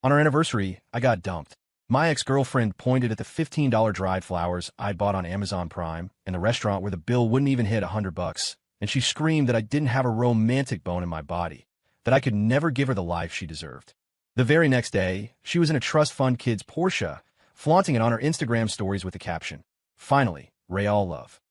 On our anniversary, I got dumped. My ex-girlfriend pointed at the $15 dried flowers I'd bought on Amazon Prime in the restaurant where the bill wouldn't even hit $100, and she screamed that I didn't have a romantic bone in my body, that I could never give her the life she deserved. The very next day, she was in a trust fund kid's Porsche, flaunting it on her Instagram stories with the caption, "Finally, Real love."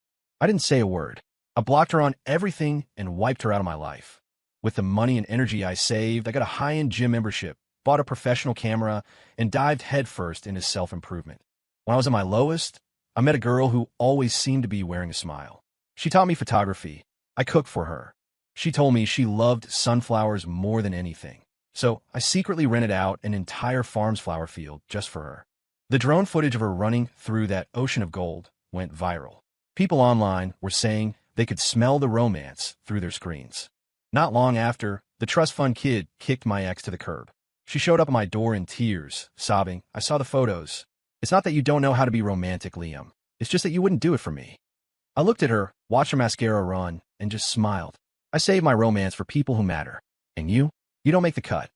I didn't say a word. I blocked her on everything and wiped her out of my life. With the money and energy I saved, I got a high-end gym membership, bought a professional camera, and dived headfirst into self-improvement. When I was at my lowest, I met a girl who always seemed to be wearing a smile. She taught me photography. I cooked for her. She told me she loved sunflowers more than anything. So I secretly rented out an entire farm's flower field just for her. The drone footage of her running through that ocean of gold went viral. People online were saying they could smell the romance through their screens. Not long after, the trust fund kid kicked my ex to the curb. She showed up at my door in tears, sobbing, "I saw the photos. It's not that you don't know how to be romantic, Liam. It's just that you wouldn't do it for me." I looked at her, watched her mascara run, and just smiled. I save my romance for people who matter. And you don't make the cut.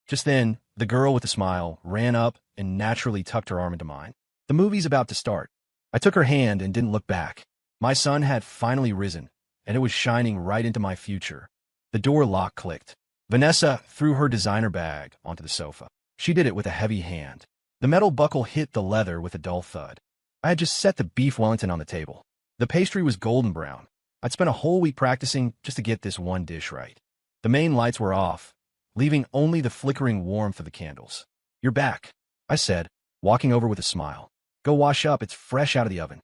Just then, the girl with the smile ran up and naturally tucked her arm into mine. The movie's about to start. I took her hand and didn't look back. My sun had finally risen, and it was shining right into my future. The door lock clicked. Vanessa threw her designer bag onto the sofa. She did it with a heavy hand. The metal buckle hit the leather with a dull thud. I had just set the beef Wellington on the table. The pastry was golden brown. I'd spent a whole week practicing just to get this one dish right. The main lights were off, leaving only the flickering warmth of the candles. "You're back," I said, walking over with a smile. "Go wash up, it's fresh out of the oven."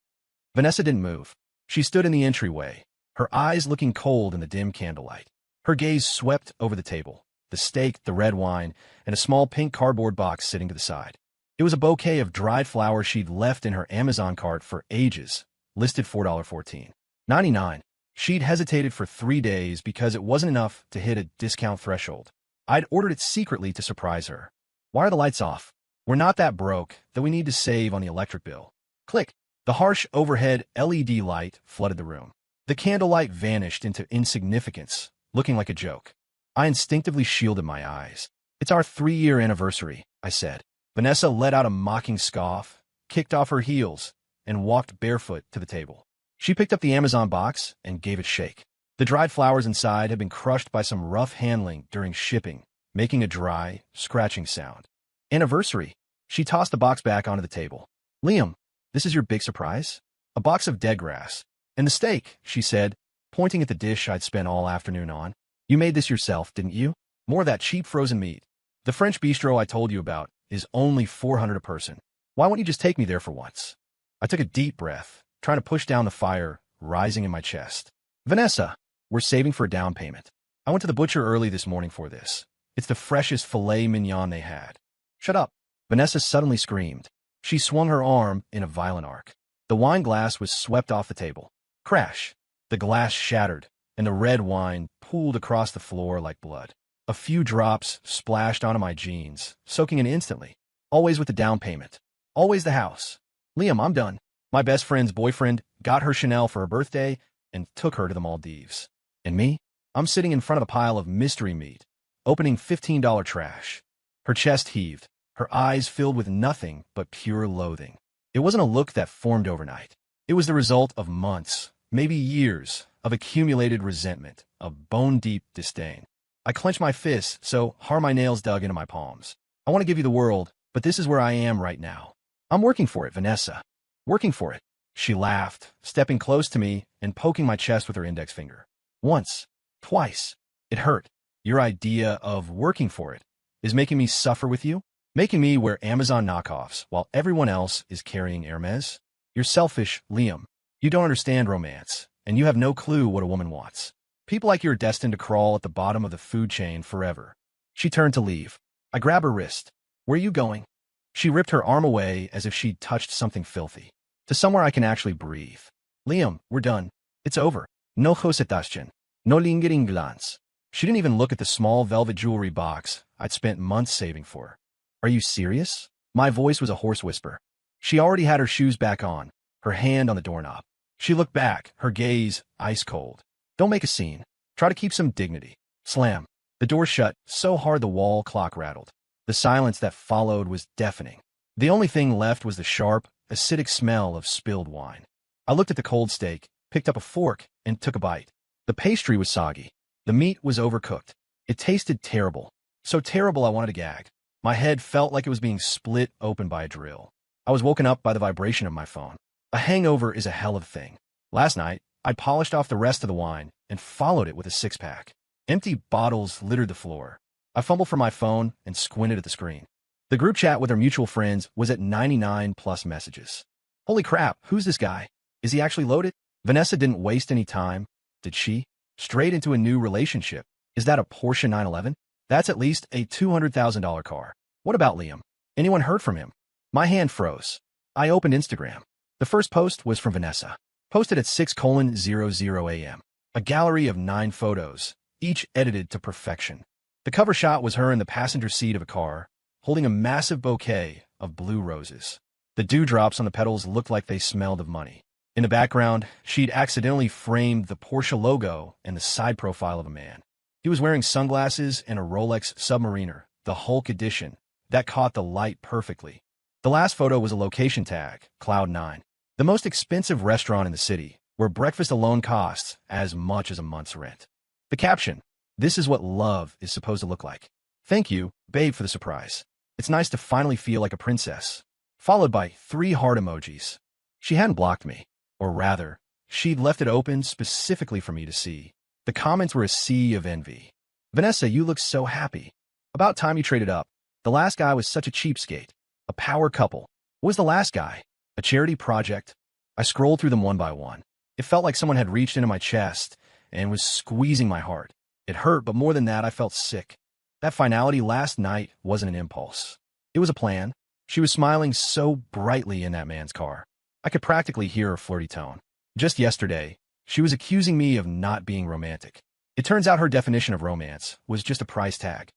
Vanessa didn't move. She stood in the entryway, her eyes looking cold in the dim candlelight. Her gaze swept over the table, the steak, the red wine, and a small pink cardboard box sitting to the side. It was a bouquet of dried flowers she'd left in her Amazon cart for ages, listed $4.14.99. She'd hesitated for 3 days because it wasn't enough to hit a discount threshold. I'd ordered it secretly to surprise her. "Why are the lights off? We're not that broke that we need to save on the electric bill." Click. The harsh overhead LED light flooded the room. The candlelight vanished into insignificance, looking like a joke. I instinctively shielded my eyes. "It's our 3-year anniversary," I said. Vanessa let out a mocking scoff, kicked off her heels, and walked barefoot to the table. She picked up the Amazon box and gave it a shake. The dried flowers inside had been crushed by some rough handling during shipping, making a dry, scratching sound. "Anniversary." She tossed the box back onto the table. "Liam, this is your big surprise?" "A box of dead grass. And the steak," she said, pointing at the dish I'd spent all afternoon on. "You made this yourself, didn't you? More of that cheap frozen meat. The French bistro I told you about is only $400 a person. Why won't you just take me there for once?" I took a deep breath, trying to push down the fire rising in my chest. "Vanessa, we're saving for a down payment. I went to the butcher early this morning for this. It's the freshest filet mignon they had." "Shut up," Vanessa suddenly screamed. She swung her arm in a violent arc. The wine glass was swept off the table. Crash! The glass shattered, and the red wine pooled across the floor like blood. A few drops splashed onto my jeans, soaking in instantly. Always with the down payment. Always the house. "Liam, I'm done. My best friend's boyfriend got her Chanel for her birthday and took her to the Maldives. And me? I'm sitting in front of a pile of mystery meat, opening $15 trash." Her chest heaved, her eyes filled with nothing but pure loathing. It wasn't a look that formed overnight. It was the result of months, maybe years, of accumulated resentment, of bone-deep disdain. I clenched my fists so hard my nails dug into my palms. "I want to give you the world, but this is where I am right now. I'm working for it, Vanessa. Working for it." She laughed, stepping close to me and poking my chest with her index finger. "Once. Twice. It hurt. Your idea of working for it is making me suffer with you? Making me wear Amazon knockoffs while everyone else is carrying Hermes? You're selfish, Liam. You don't understand romance, and you have no clue what a woman wants. People like you are destined to crawl at the bottom of the food chain forever." She turned to leave. I grabbed her wrist. "Where are you going?" She ripped her arm away as if she'd touched something filthy. "To somewhere I can actually breathe." "Liam, we're done. It's over. No hosetashchen. No lingering glance." She didn't even look at the small velvet jewelry box I'd spent months saving for her. "Are you serious?" My voice was a hoarse whisper. She already had her shoes back on, her hand on the doorknob. She looked back, her gaze ice cold. "Don't make a scene. Try to keep some dignity." Slam. The door shut so hard the wall clock rattled. The silence that followed was deafening. The only thing left was the sharp, acidic smell of spilled wine. I looked at the cold steak, picked up a fork, and took a bite. The pastry was soggy. The meat was overcooked. It tasted terrible. So terrible I wanted to gag. My head felt like it was being split open by a drill. I was woken up by the vibration of my phone. A hangover is a hell of a thing. Last night, I polished off the rest of the wine and followed it with a six-pack. Empty bottles littered the floor. I fumbled for my phone and squinted at the screen. The group chat with our mutual friends was at 99 plus messages. Holy crap, who's this guy? Is he actually loaded? Vanessa didn't waste any time. Did she? Straight into a new relationship. Is that a Porsche 911? That's at least a $200,000 car. What about Liam? Anyone heard from him? My hand froze. I opened Instagram. The first post was from Vanessa, posted at 6:00 a.m. A gallery of 9 photos, each edited to perfection. The cover shot was her in the passenger seat of a car, holding a massive bouquet of blue roses. The dewdrops on the petals looked like they smelled of money. In the background, she'd accidentally framed the Porsche logo and the side profile of a man. He was wearing sunglasses and a Rolex Submariner, the Hulk edition, that caught the light perfectly. The last photo was a location tag, Cloud9, the most expensive restaurant in the city, where breakfast alone costs as much as a month's rent. The caption, "This is what love is supposed to look like. Thank you, babe, for the surprise. It's nice to finally feel like a princess." Followed by 3 heart emojis. She hadn't blocked me, or rather, she'd left it open specifically for me to see. The comments were a sea of envy. "Vanessa, you look so happy. About time you traded up. The last guy was such a cheapskate. A power couple. What was the last guy? A charity project?" I scrolled through them one by one. It felt like someone had reached into my chest and was squeezing my heart. It hurt, but more than that, I felt sick. That finality last night wasn't an impulse. It was a plan. She was smiling so brightly in that man's car. I could practically hear her flirty tone. Just yesterday, she was accusing me of not being romantic. It turns out her definition of romance was just a price tag.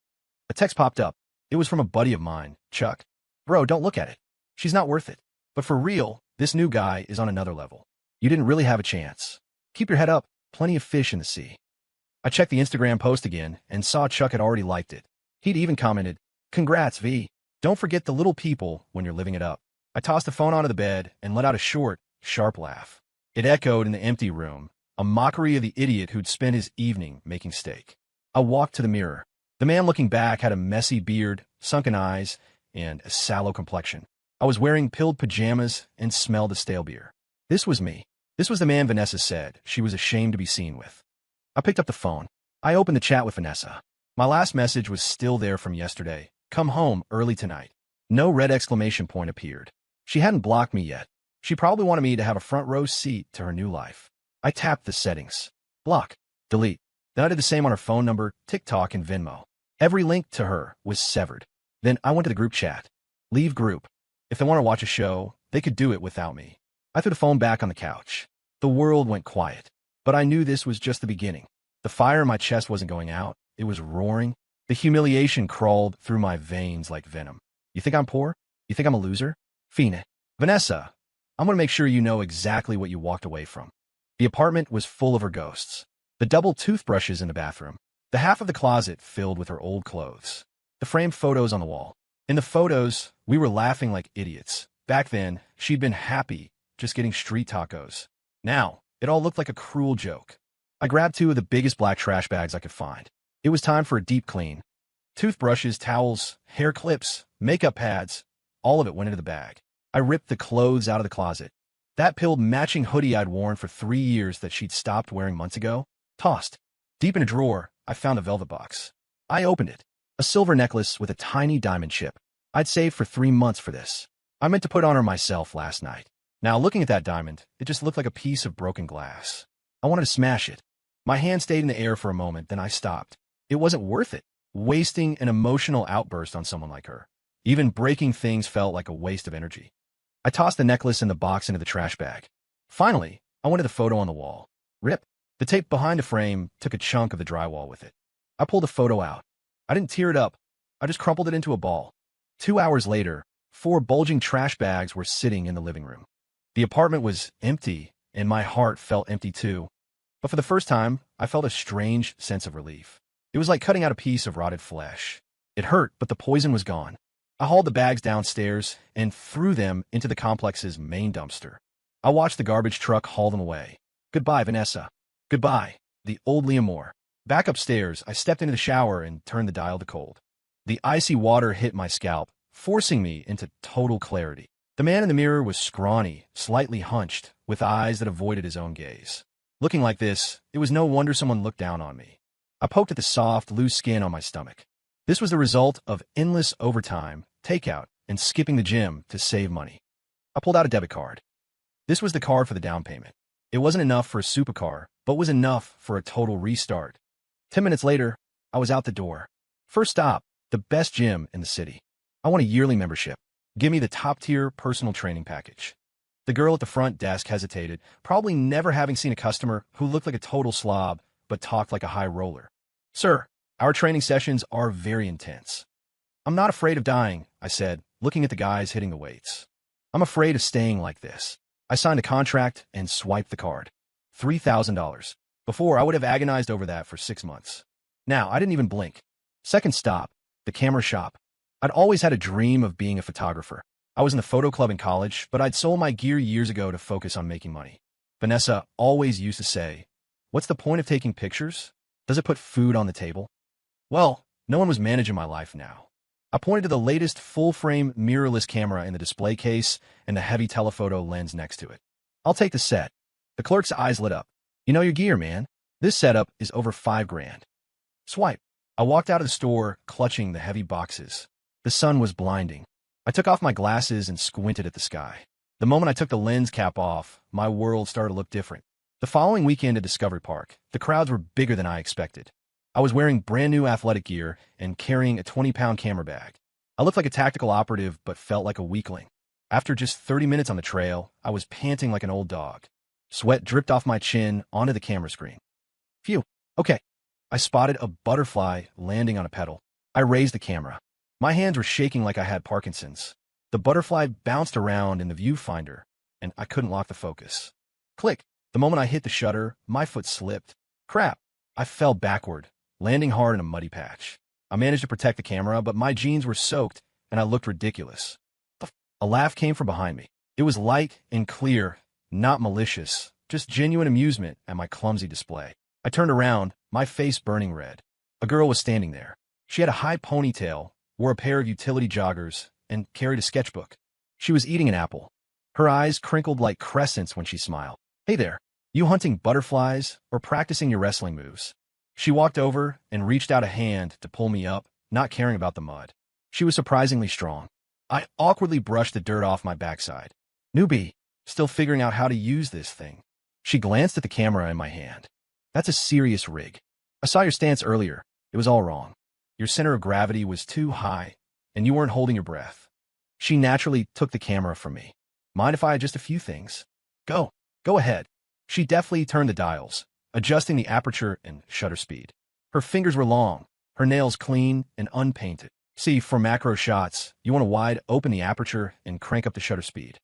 A text popped up. It was from a buddy of mine, Chuck. "Bro, don't look at it. She's not worth it. But for real, this new guy is on another level. You didn't really have a chance. Keep your head up. Plenty of fish in the sea." I checked the Instagram post again and saw Chuck had already liked it. He'd even commented, "Congrats, V. Don't forget the little people when you're living it up." I tossed the phone onto the bed and let out a short, sharp laugh. It echoed in the empty room, a mockery of the idiot who'd spent his evening making steak. I walked to the mirror. The man looking back had a messy beard, sunken eyes, and a sallow complexion. I was wearing pilled pajamas and smelled of stale beer. This was me. This was the man Vanessa said she was ashamed to be seen with. I picked up the phone. I opened the chat with Vanessa. My last message was still there from yesterday. "Come home early tonight." No red exclamation point appeared. She hadn't blocked me yet. She probably wanted me to have a front row seat to her new life. I tapped the settings. Block. Delete. Then I did the same on her phone number, TikTok, and Venmo. Every link to her was severed. Then I went to the group chat. Leave group. If they want to watch a show, they could do it without me. I threw the phone back on the couch. The world went quiet. But I knew this was just the beginning. The fire in my chest wasn't going out. It was roaring. The humiliation crawled through my veins like venom. "You think I'm poor? You think I'm a loser? Fiend. Vanessa, I'm going to make sure you know exactly what you walked away from." The apartment was full of her ghosts. The double toothbrushes in the bathroom. The half of the closet filled with her old clothes. The framed photos on the wall. In the photos, we were laughing like idiots. Back then, she'd been happy, just getting street tacos. Now, it all looked like a cruel joke. I grabbed 2 of the biggest black trash bags I could find. It was time for a deep clean. Toothbrushes, towels, hair clips, makeup pads, all of it went into the bag. I ripped the clothes out of the closet. That pilled matching hoodie I'd worn for 3 years that she'd stopped wearing months ago, tossed. Deep in a drawer, I found a velvet box. I opened it. A silver necklace with a tiny diamond chip. I'd saved for 3 months for this. I meant to put on her myself last night. Now, looking at that diamond, it just looked like a piece of broken glass. I wanted to smash it. My hand stayed in the air for a moment, then I stopped. It wasn't worth it. Wasting an emotional outburst on someone like her. Even breaking things felt like a waste of energy. I tossed the necklace and the box into the trash bag. Finally, I went to the photo on the wall. Rip. The tape behind the frame took a chunk of the drywall with it. I pulled the photo out. I didn't tear it up. I just crumpled it into a ball. 2 hours later, 4 bulging trash bags were sitting in the living room. The apartment was empty, and my heart felt empty too. But for the first time, I felt a strange sense of relief. It was like cutting out a piece of rotted flesh. It hurt, but the poison was gone. I hauled the bags downstairs and threw them into the complex's main dumpster. I watched the garbage truck haul them away. Goodbye, Vanessa. Goodbye, the old Liam Moore. Back upstairs, I stepped into the shower and turned the dial to cold. The icy water hit my scalp, forcing me into total clarity. The man in the mirror was scrawny, slightly hunched, with eyes that avoided his own gaze. Looking like this, it was no wonder someone looked down on me. I poked at the soft, loose skin on my stomach. This was the result of endless overtime, takeout, and skipping the gym to save money. I pulled out a debit card. This was the card for the down payment. It wasn't enough for a supercar, but was enough for a total restart. 10 minutes later, I was out the door. First stop, the best gym in the city. I want a yearly membership. Give me the top-tier personal training package. The girl at the front desk hesitated, probably never having seen a customer who looked like a total slob but talked like a high roller. Sir, our training sessions are very intense. I'm not afraid of dying, I said, looking at the guys hitting the weights. I'm afraid of staying like this. I signed a contract and swiped the card. $3,000. Before, I would have agonized over that for 6 months. Now, I didn't even blink. Second stop, the camera shop. I'd always had a dream of being a photographer. I was in the photo club in college, but I'd sold my gear years ago to focus on making money. Vanessa always used to say, "What's the point of taking pictures? Does it put food on the table?" Well, no one was managing my life now. I pointed to the latest full-frame mirrorless camera in the display case and the heavy telephoto lens next to it. I'll take the set. The clerk's eyes lit up. You know your gear, man. This setup is over $5,000. Swipe. I walked out of the store, clutching the heavy boxes. The sun was blinding. I took off my glasses and squinted at the sky. The moment I took the lens cap off, my world started to look different. The following weekend at Discovery Park, the crowds were bigger than I expected. I was wearing brand new athletic gear and carrying a 20-pound camera bag. I looked like a tactical operative but felt like a weakling. After just 30 minutes on the trail, I was panting like an old dog. Sweat dripped off my chin onto the camera screen. Phew. Okay. I spotted a butterfly landing on a pedal. I raised the camera. My hands were shaking like I had Parkinson's. The butterfly bounced around in the viewfinder, and I couldn't lock the focus. Click. The moment I hit the shutter, my foot slipped. Crap. I fell backward, landing hard in a muddy patch. I managed to protect the camera, but my jeans were soaked, and I looked ridiculous. A laugh came from behind me. It was light and clear, not malicious, just genuine amusement at my clumsy display. I turned around, my face burning red. A girl was standing there. She had a high ponytail, wore a pair of utility joggers, and carried a sketchbook. She was eating an apple. Her eyes crinkled like crescents when she smiled. Hey there, you hunting butterflies or practicing your wrestling moves? She walked over and reached out a hand to pull me up, not caring about the mud. She was surprisingly strong. I awkwardly brushed the dirt off my backside. Newbie, still figuring out how to use this thing. She glanced at the camera in my hand. That's a serious rig. I saw your stance earlier. It was all wrong. Your center of gravity was too high, and you weren't holding your breath. She naturally took the camera from me. Mind if I had just a few things? Go ahead. She deftly turned the dials, adjusting the aperture and shutter speed. Her fingers were long, her nails clean and unpainted. See, for macro shots, you want to wide open the aperture and crank up the shutter speed.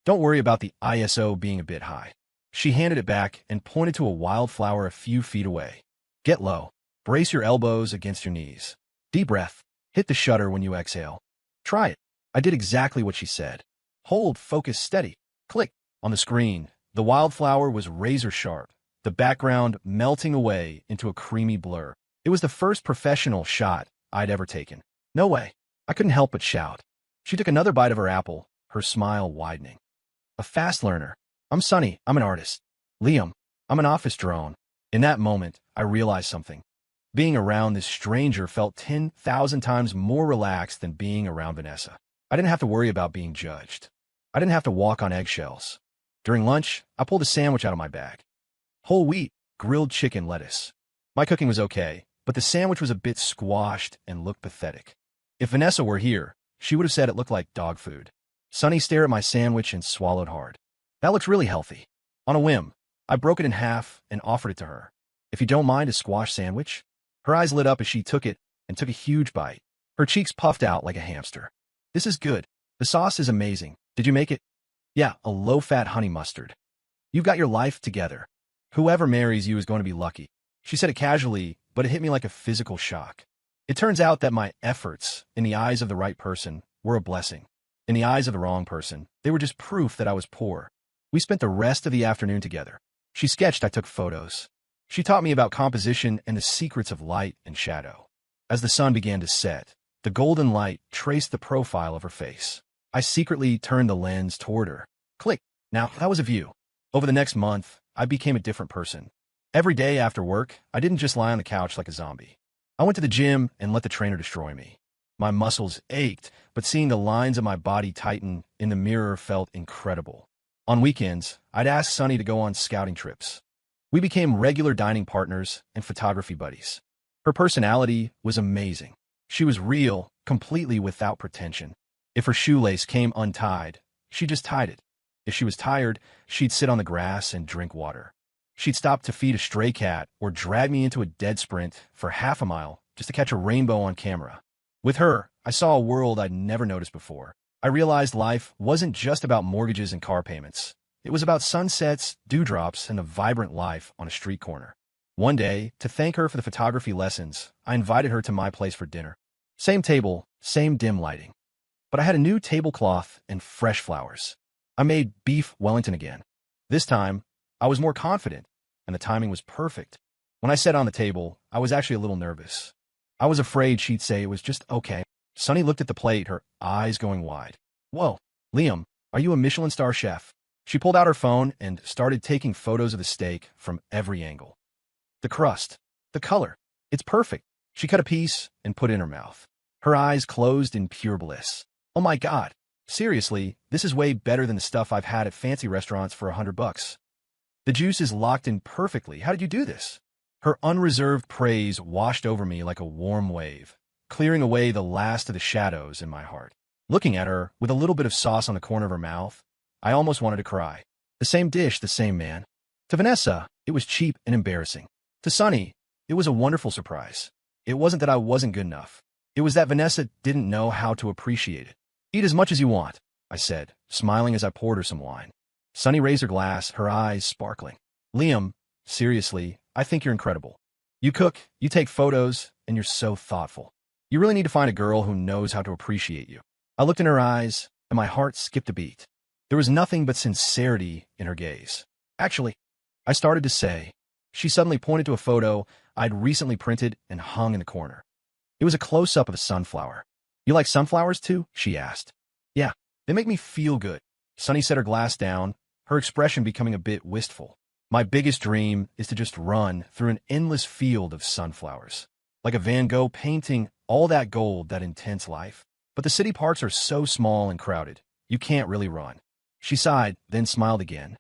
Don't worry about the ISO being a bit high. She handed it back and pointed to a wildflower a few feet away. Get low. Brace your elbows against your knees. Deep breath. Hit the shutter when you exhale. Try it. I did exactly what she said. Hold focus steady. Click. On the screen, the wildflower was razor sharp, the background melting away into a creamy blur. It was the first professional shot I'd ever taken. No way. I couldn't help but shout. She took another bite of her apple, her smile widening. A fast learner. I'm Sonny. I'm an artist. Liam. I'm an office drone. In that moment, I realized something. Being around this stranger felt 10,000 times more relaxed than being around Vanessa. I didn't have to worry about being judged. I didn't have to walk on eggshells. During lunch, I pulled a sandwich out of my bag. Whole wheat, grilled chicken, lettuce. My cooking was okay, but the sandwich was a bit squashed and looked pathetic. If Vanessa were here, she would have said it looked like dog food. Sonny stared at my sandwich and swallowed hard. That looks really healthy. On a whim, I broke it in half and offered it to her. If you don't mind a squash sandwich? Her eyes lit up as she took it and took a huge bite. Her cheeks puffed out like a hamster. This is good. The sauce is amazing. Did you make it? Yeah, a low-fat honey mustard. You've got your life together. Whoever marries you is going to be lucky. She said it casually, but it hit me like a physical shock. It turns out that my efforts, in the eyes of the right person, were a blessing. In the eyes of the wrong person, they were just proof that I was poor. We spent the rest of the afternoon together. She sketched, I took photos. She taught me about composition and the secrets of light and shadow. As the sun began to set, the golden light traced the profile of her face. I secretly turned the lens toward her. Click. Now, that was a view. Over the next month, I became a different person. Every day after work, I didn't just lie on the couch like a zombie. I went to the gym and let the trainer destroy me. My muscles ached, but seeing the lines of my body tighten in the mirror felt incredible. On weekends, I'd ask Sunny to go on scouting trips. We became regular dining partners and photography buddies. Her personality was amazing. She was real, completely without pretension. If her shoelace came untied, she just tied it. If she was tired, she'd sit on the grass and drink water. She'd stop to feed a stray cat or drag me into a dead sprint for half a mile just to catch a rainbow on camera. With her, I saw a world I'd never noticed before. I realized life wasn't just about mortgages and car payments. It was about sunsets, dewdrops, and a vibrant life on a street corner. One day, to thank her for the photography lessons, I invited her to my place for dinner. Same table, same dim lighting. But I had a new tablecloth and fresh flowers. I made beef Wellington again. This time, I was more confident, and the timing was perfect. When I sat on the table, I was actually a little nervous. I was afraid she'd say it was just okay. Sunny looked at the plate, her eyes going wide. Whoa, Liam, are you a Michelin star chef? She pulled out her phone and started taking photos of the steak from every angle. The crust, the color, it's perfect. She cut a piece and put it in her mouth. Her eyes closed in pure bliss. Oh my God, seriously, this is way better than the stuff I've had at fancy restaurants for $100. The juice is locked in perfectly. How did you do this? Her unreserved praise washed over me like a warm wave, clearing away the last of the shadows in my heart. Looking at her, with a little bit of sauce on the corner of her mouth, I almost wanted to cry. The same dish, the same man. To Vanessa, it was cheap and embarrassing. To Sunny, it was a wonderful surprise. It wasn't that I wasn't good enough. It was that Vanessa didn't know how to appreciate it. Eat as much as you want, I said, smiling as I poured her some wine. Sunny raised her glass, her eyes sparkling. Liam, seriously, I think you're incredible. You cook, you take photos, and you're so thoughtful. You really need to find a girl who knows how to appreciate you. I looked in her eyes, and my heart skipped a beat. There was nothing but sincerity in her gaze. Actually, I started to say. She suddenly pointed to a photo I'd recently printed and hung in the corner. It was a close-up of a sunflower. You like sunflowers too? She asked. Yeah, they make me feel good. Sunny set her glass down, her expression becoming a bit wistful. My biggest dream is to just run through an endless field of sunflowers. Like a Van Gogh painting all that gold, that intense life. But the city parks are so small and crowded, you can't really run. She sighed, then smiled again.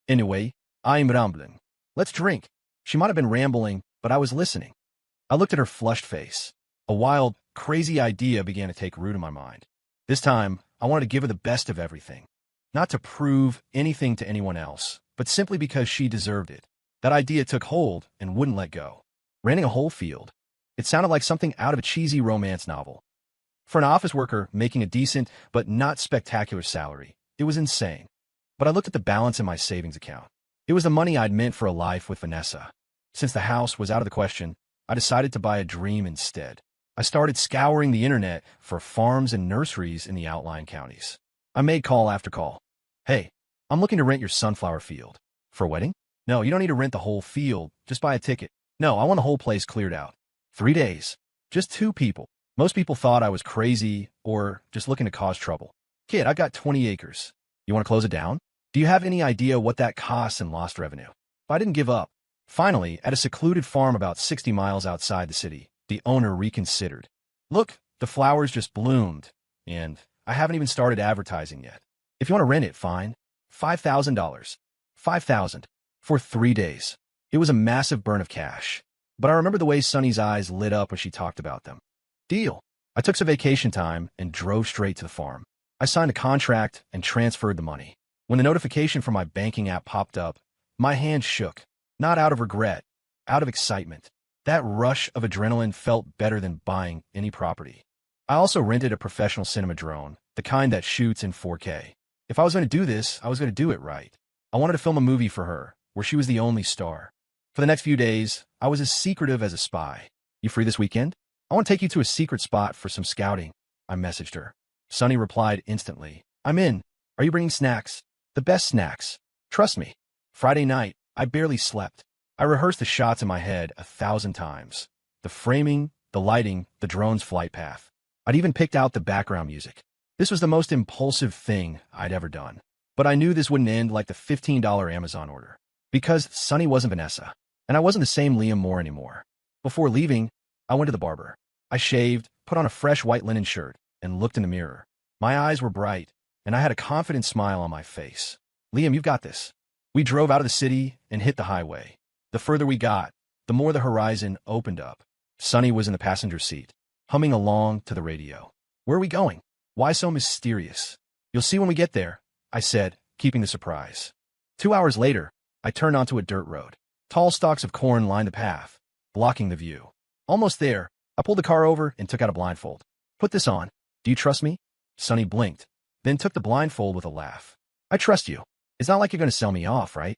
Anyway, I'm rambling. Let's drink. She might have been rambling, but I was listening. I looked at her flushed face. A wild, crazy idea began to take root in my mind. This time, I wanted to give her the best of everything. Not to prove anything to anyone else, but simply because she deserved it. That idea took hold and wouldn't let go. Renting a whole field. It sounded like something out of a cheesy romance novel. For an office worker making a decent but not spectacular salary, it was insane. But I looked at the balance in my savings account. It was the money I'd meant for a life with Vanessa. Since the house was out of the question, I decided to buy a dream instead. I started scouring the internet for farms and nurseries in the outlying counties. I made call after call. Hey, I'm looking to rent your sunflower field. For a wedding? No, you don't need to rent the whole field. Just buy a ticket. No, I want the whole place cleared out. 3 days. Just 2 people. Most people thought I was crazy or just looking to cause trouble. Kid, I've got 20 acres. You want to close it down? Do you have any idea what that costs in lost revenue? But I didn't give up. Finally, at a secluded farm about 60 miles outside the city, the owner reconsidered. Look, the flowers just bloomed, and I haven't even started advertising yet. If you want to rent it, fine. $5,000. $5,000 for 3 days. It was a massive burn of cash, but I remember the way Sunny's eyes lit up when she talked about them. Deal. I took some vacation time and drove straight to the farm. I signed a contract and transferred the money. When the notification from my banking app popped up, my hand shook, not out of regret, out of excitement. That rush of adrenaline felt better than buying any property. I also rented a professional cinema drone, the kind that shoots in 4K. If I was going to do this, I was going to do it right. I wanted to film a movie for her, where she was the only star. For the next few days, I was as secretive as a spy. You free this weekend? I want to take you to a secret spot for some scouting, I messaged her. Sunny replied instantly. I'm in. Are you bringing snacks? The best snacks. Trust me. Friday night, I barely slept. I rehearsed the shots in my head 1,000 times. The framing, the lighting, the drone's flight path. I'd even picked out the background music. This was the most impulsive thing I'd ever done. But I knew this wouldn't end like the $15 Amazon order. Because Sunny wasn't Vanessa, and I wasn't the same Liam Moore anymore. Before leaving, I went to the barber. I shaved, put on a fresh white linen shirt, and looked in the mirror. My eyes were bright, and I had a confident smile on my face. Liam, you've got this. We drove out of the city and hit the highway. The further we got, the more the horizon opened up. Sunny was in the passenger seat, humming along to the radio. Where are we going? Why so mysterious? You'll see when we get there, I said, keeping the surprise. 2 hours later, I turned onto a dirt road. Tall stalks of corn lined the path, blocking the view. Almost there, I pulled the car over and took out a blindfold. Put this on. Do you trust me? Sunny blinked, then took the blindfold with a laugh. I trust you. It's not like you're going to sell me off, right?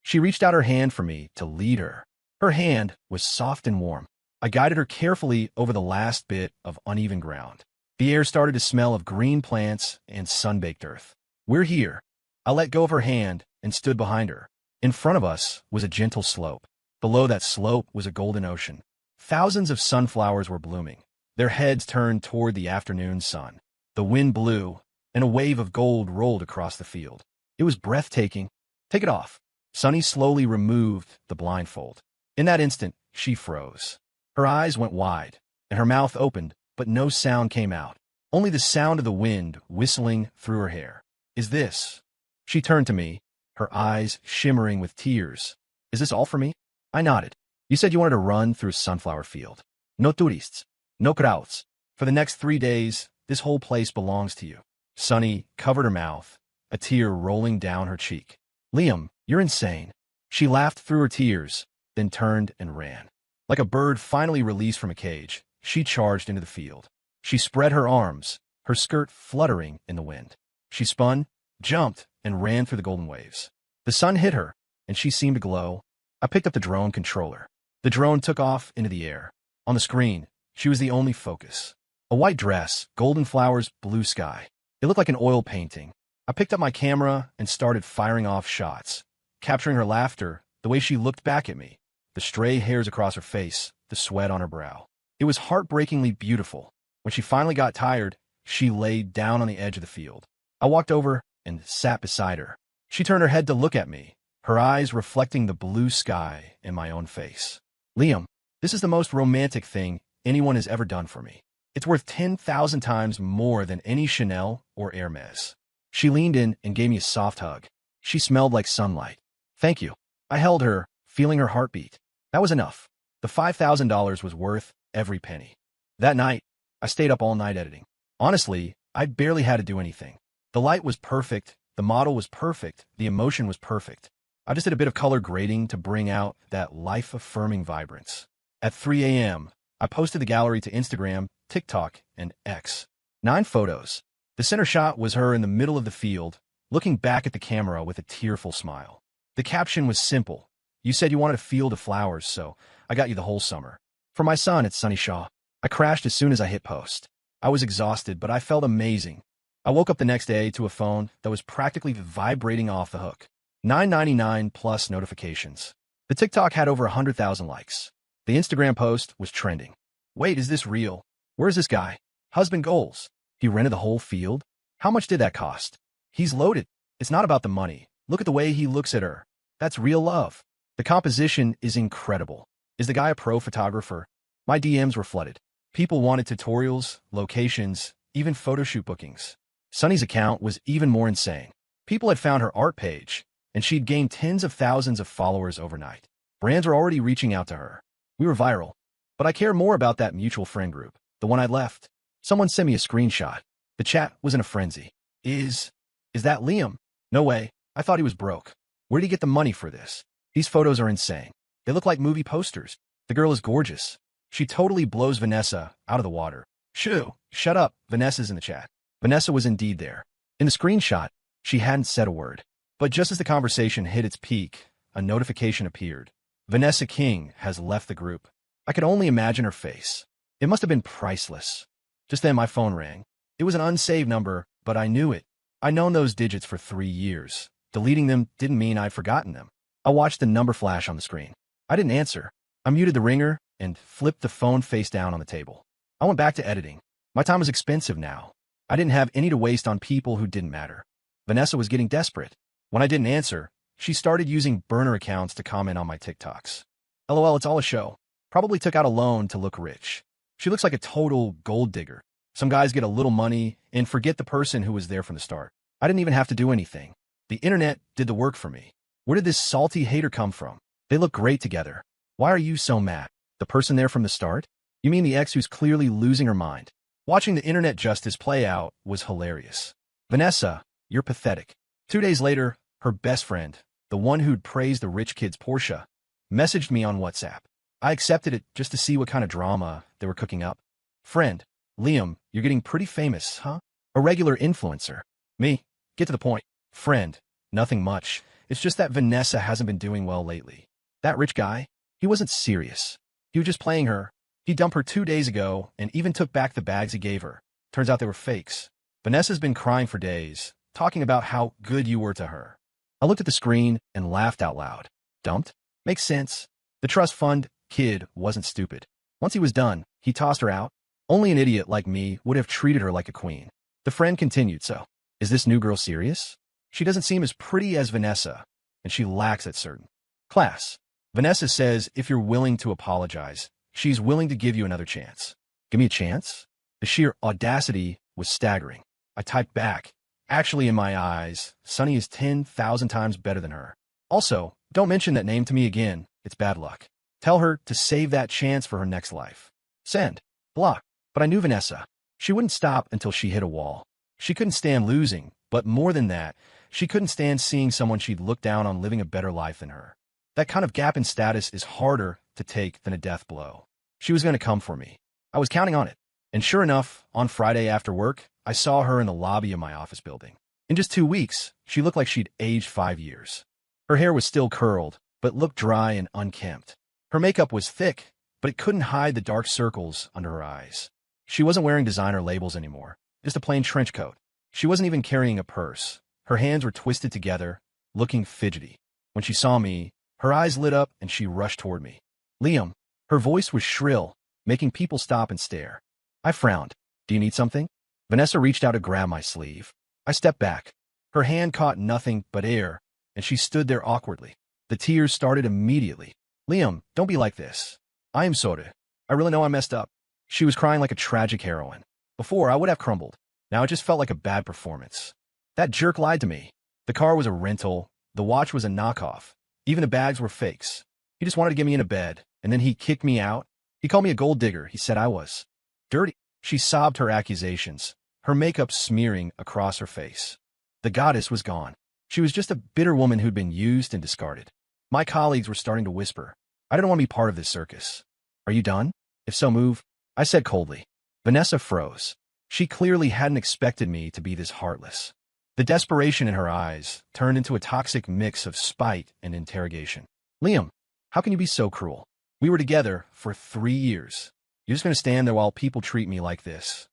She reached out her hand for me to lead her. Her hand was soft and warm. I guided her carefully over the last bit of uneven ground. The air started to smell of green plants and sun-baked earth. We're here. I let go of her hand and stood behind her. In front of us was a gentle slope. Below that slope was a golden ocean. Thousands of sunflowers were blooming, their heads turned toward the afternoon sun. The wind blew, and a wave of gold rolled across the field. It was breathtaking. Take it off. Sunny slowly removed the blindfold. In that instant, she froze. Her eyes went wide, and her mouth opened, but no sound came out. Only the sound of the wind whistling through her hair. Is this? She turned to me, her eyes shimmering with tears. Is this all for me? I nodded. You said you wanted to run through a sunflower field. No tourists. No crowds. For the next 3 days, this whole place belongs to you. Sunny covered her mouth, a tear rolling down her cheek. Liam, you're insane. She laughed through her tears, then turned and ran. Like a bird finally released from a cage, she charged into the field. She spread her arms, her skirt fluttering in the wind. She spun, jumped, and ran through the golden waves. The sun hit her, and she seemed to glow. I picked up the drone controller. The drone took off into the air. On the screen, she was the only focus. A white dress, golden flowers, blue sky. It looked like an oil painting. I picked up my camera and started firing off shots, capturing her laughter, the way she looked back at me, the stray hairs across her face, the sweat on her brow. It was heartbreakingly beautiful. When she finally got tired, she laid down on the edge of the field. I walked over and sat beside her. She turned her head to look at me, her eyes reflecting the blue sky in my own face. Liam, this is the most romantic thing anyone has ever done for me. It's worth 10,000 times more than any Chanel or Hermes. She leaned in and gave me a soft hug. She smelled like sunlight. Thank you. I held her, feeling her heartbeat. That was enough. The $5,000 was worth every penny. That night, I stayed up all night editing. Honestly, I barely had to do anything. The light was perfect, the model was perfect, the emotion was perfect. I just did a bit of color grading to bring out that life-affirming vibrance. At 3 a.m., I posted the gallery to Instagram, TikTok, and X. 9 photos. The center shot was her in the middle of the field, looking back at the camera with a tearful smile. The caption was simple. You said you wanted a field of flowers, so I got you the whole summer. For my son, it's Sunny Shaw. I crashed as soon as I hit post. I was exhausted, but I felt amazing. I woke up the next day to a phone that was practically vibrating off the hook. $9.99 plus notifications. The TikTok had over 100,000 likes. The Instagram post was trending. Wait, is this real? Where's this guy? Husband goals. He rented the whole field? How much did that cost? He's loaded. It's not about the money. Look at the way he looks at her. That's real love. The composition is incredible. Is the guy a pro photographer? My DMs were flooded. People wanted tutorials, locations, even photo shoot bookings. Sunny's account was even more insane. People had found her art page, and she'd gained tens of thousands of followers overnight. Brands were already reaching out to her. We were viral. But I care more about that mutual friend group, the one I'd left. Someone sent me a screenshot. The chat was in a frenzy. Is that Liam? No way. I thought he was broke. Where'd he get the money for this? These photos are insane. They look like movie posters. The girl is gorgeous. She totally blows Vanessa out of the water. Shoo, shut up. Vanessa's in the chat. Vanessa was indeed there. In the screenshot, she hadn't said a word. But just as the conversation hit its peak, a notification appeared. Vanessa King has left the group. I could only imagine her face. It must have been priceless. Just then my phone rang. It was an unsaved number, but I knew it. I'd known those digits for 3 years. Deleting them didn't mean I'd forgotten them. I watched the number flash on the screen. I didn't answer. I muted the ringer and flipped the phone face down on the table. I went back to editing. My time was expensive now. I didn't have any to waste on people who didn't matter. Vanessa was getting desperate. When I didn't answer, she started using burner accounts to comment on my TikToks. LOL, it's all a show. Probably took out a loan to look rich. She looks like a total gold digger. Some guys get a little money and forget the person who was there from the start. I didn't even have to do anything. The internet did the work for me. Where did this salty hater come from? They look great together. Why are you so mad? The person there from the start? You mean the ex who's clearly losing her mind? Watching the internet justice play out was hilarious. Vanessa, you're pathetic. 2 days later, her best friend, the one who'd praised the rich kid's Porsche, messaged me on WhatsApp. I accepted it just to see what kind of drama they were cooking up. Friend, Liam, you're getting pretty famous, huh? A regular influencer. Me, get to the point. Friend, nothing much. It's just that Vanessa hasn't been doing well lately. That rich guy, he wasn't serious. He was just playing her. He dumped her 2 days ago and even took back the bags he gave her. Turns out they were fakes. Vanessa's been crying for days, talking about how good you were to her. I looked at the screen and laughed out loud. Dumped? Makes sense. The trust fund kid wasn't stupid. Once he was done, he tossed her out. Only an idiot like me would have treated her like a queen. The friend continued, so, is this new girl serious? She doesn't seem as pretty as Vanessa, and she lacks that certain class. Vanessa says if you're willing to apologize, she's willing to give you another chance. Give me a chance? The sheer audacity was staggering. I typed back. Actually, in my eyes, Sunny is 10,000 times better than her. Also, don't mention that name to me again. It's bad luck. Tell her to save that chance for her next life. Send. Block. But I knew Vanessa. She wouldn't stop until she hit a wall. She couldn't stand losing, but more than that, she couldn't stand seeing someone she'd looked down on living a better life than her. That kind of gap in status is harder to take than a death blow. She was going to come for me. I was counting on it. And sure enough, on Friday after work, I saw her in the lobby of my office building. In just 2 weeks, she looked like she'd aged 5 years. Her hair was still curled, but looked dry and unkempt. Her makeup was thick, but it couldn't hide the dark circles under her eyes. She wasn't wearing designer labels anymore, just a plain trench coat. She wasn't even carrying a purse. Her hands were twisted together, looking fidgety. When she saw me, her eyes lit up and she rushed toward me. Liam. Her voice was shrill, making people stop and stare. I frowned. Do you need something? Vanessa reached out to grab my sleeve. I stepped back. Her hand caught nothing but air, and she stood there awkwardly. The tears started immediately. Liam, don't be like this. I am sorry. I really know I messed up. She was crying like a tragic heroine. Before, I would have crumbled. Now it just felt like a bad performance. That jerk lied to me. The car was a rental. The watch was a knockoff. Even the bags were fakes. He just wanted to get me in a bed, and then he kicked me out. He called me a gold digger. He said I was dirty. She sobbed her accusations, her makeup smearing across her face. The goddess was gone. She was just a bitter woman who'd been used and discarded. My colleagues were starting to whisper, I didn't want to be part of this circus. Are you done? If so, move. I said coldly. Vanessa froze. She clearly hadn't expected me to be this heartless. The desperation in her eyes turned into a toxic mix of spite and interrogation. Liam, how can you be so cruel? We were together for 3 years. You're just going to stand there while people treat me like this.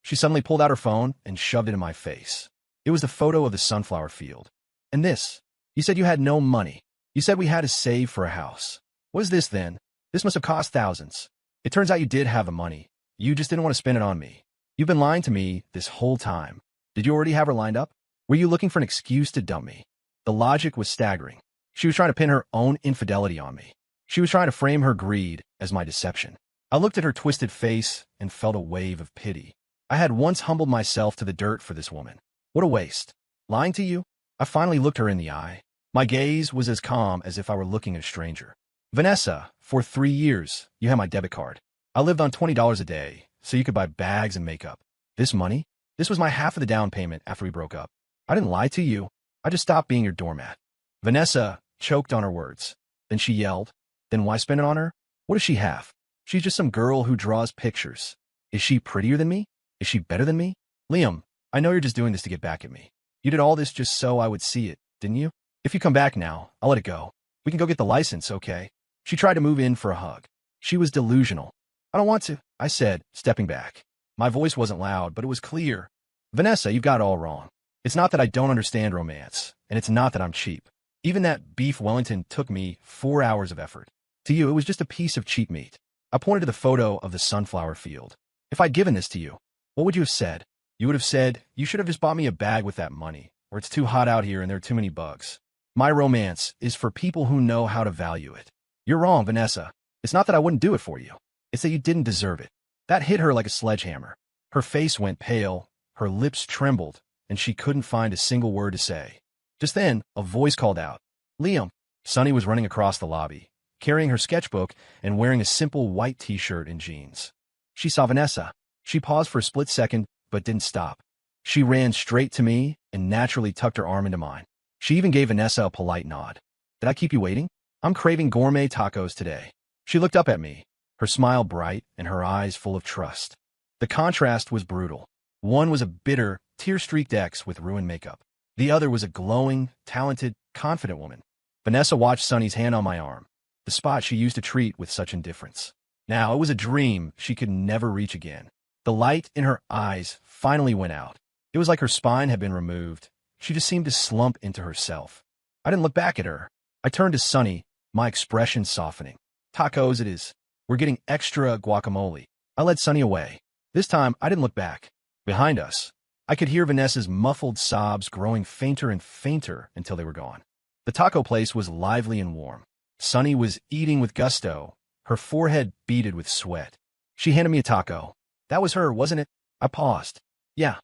She suddenly pulled out her phone and shoved it in my face. It was the photo of the sunflower field. And this. You said you had no money. You said we had to save for a house. What is this then? This must have cost thousands. It turns out you did have the money. You just didn't want to spend it on me. You've been lying to me this whole time. Did you already have her lined up? Were you looking for an excuse to dump me? The logic was staggering. She was trying to pin her own infidelity on me. She was trying to frame her greed as my deception. I looked at her twisted face and felt a wave of pity. I had once humbled myself to the dirt for this woman. What a waste. Lying to you? I finally looked her in the eye. My gaze was as calm as if I were looking at a stranger. Vanessa, for 3 years, you had my debit card. I lived on $20 a day, so you could buy bags and makeup. This money? This was my half of the down payment after we broke up. I didn't lie to you. I just stopped being your doormat. Vanessa choked on her words. Then she yelled, then why spend it on her? What does she have? She's just some girl who draws pictures. Is she prettier than me? Is she better than me? Liam, I know you're just doing this to get back at me. You did all this just so I would see it, didn't you? If you come back now, I'll let it go. We can go get the license, okay? She tried to move in for a hug. She was delusional. I don't want to, I said, stepping back. My voice wasn't loud, but it was clear. Vanessa, you've got it all wrong. It's not that I don't understand romance, and it's not that I'm cheap. Even that beef Wellington took me 4 hours of effort. To you, it was just a piece of cheap meat. I pointed to the photo of the sunflower field. If I'd given this to you, what would you have said? You would have said, you should have just bought me a bag with that money, or it's too hot out here and there are too many bugs. My romance is for people who know how to value it. You're wrong, Vanessa. It's not that I wouldn't do it for you. It's that you didn't deserve it. That hit her like a sledgehammer. Her face went pale, her lips trembled, and she couldn't find a single word to say. Just then, a voice called out, Liam. Sunny was running across the lobby, carrying her sketchbook and wearing a simple white t-shirt and jeans. She saw Vanessa. She paused for a split second, but didn't stop. She ran straight to me and naturally tucked her arm into mine. She even gave Vanessa a polite nod. Did I keep you waiting? I'm craving gourmet tacos today. She looked up at me, her smile bright and her eyes full of trust. The contrast was brutal. One was a bitter, tear-streaked ex with ruined makeup. The other was a glowing, talented, confident woman. Vanessa watched Sunny's hand on my arm, the spot she used to treat with such indifference. Now it was a dream she could never reach again. The light in her eyes finally went out. It was like her spine had been removed. She just seemed to slump into herself. I didn't look back at her. I turned to Sunny, my expression softening. Tacos it is. We're getting extra guacamole. I led Sunny away. This time, I didn't look back. Behind us, I could hear Vanessa's muffled sobs growing fainter and fainter until they were gone. The taco place was lively and warm. Sunny was eating with gusto, her forehead beaded with sweat. She handed me a taco. That was her, wasn't it? I paused. Yeah.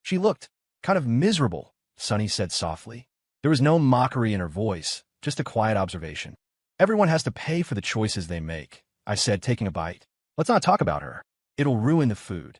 She looked kind of miserable, Sunny said softly. There was no mockery in her voice, just a quiet observation. Everyone has to pay for the choices they make, I said, taking a bite. Let's not talk about her. It'll ruin the food.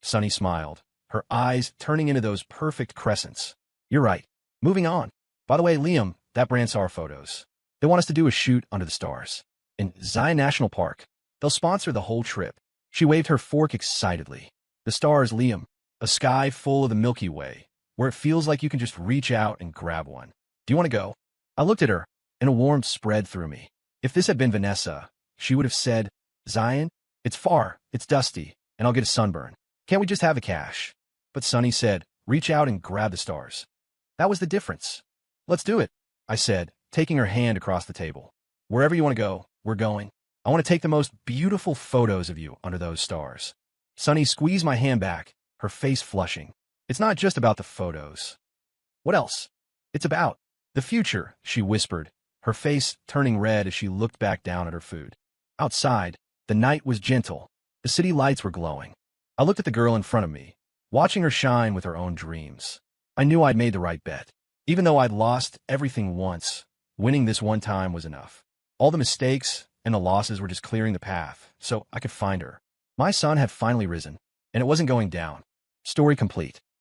Sunny smiled, her eyes turning into those perfect crescents. You're right. Moving on. By the way, Liam, that brand saw our photos. They want us to do a shoot under the stars. In Zion National Park. They'll sponsor the whole trip. She waved her fork excitedly. The stars, Liam. A sky full of the Milky Way, where it feels like you can just reach out and grab one. Do you want to go? I looked at her, and a warmth spread through me. If this had been Vanessa, she would have said, Zion, it's far, it's dusty, and I'll get a sunburn. Can't we just have the cash? But Sunny said, reach out and grab the stars. That was the difference. Let's do it, I said, taking her hand across the table. Wherever you want to go, we're going. I want to take the most beautiful photos of you under those stars. Sunny squeezed my hand back, her face flushing. It's not just about the photos. What else? It's about the future, she whispered, her face turning red as she looked back down at her food. Outside, the night was gentle. The city lights were glowing. I looked at the girl in front of me, watching her shine with her own dreams. I knew I'd made the right bet. Even though I'd lost everything once, winning this one time was enough. All the mistakes and the losses were just clearing the path, so I could find her. My sun had finally risen, and it wasn't going down. Story complete.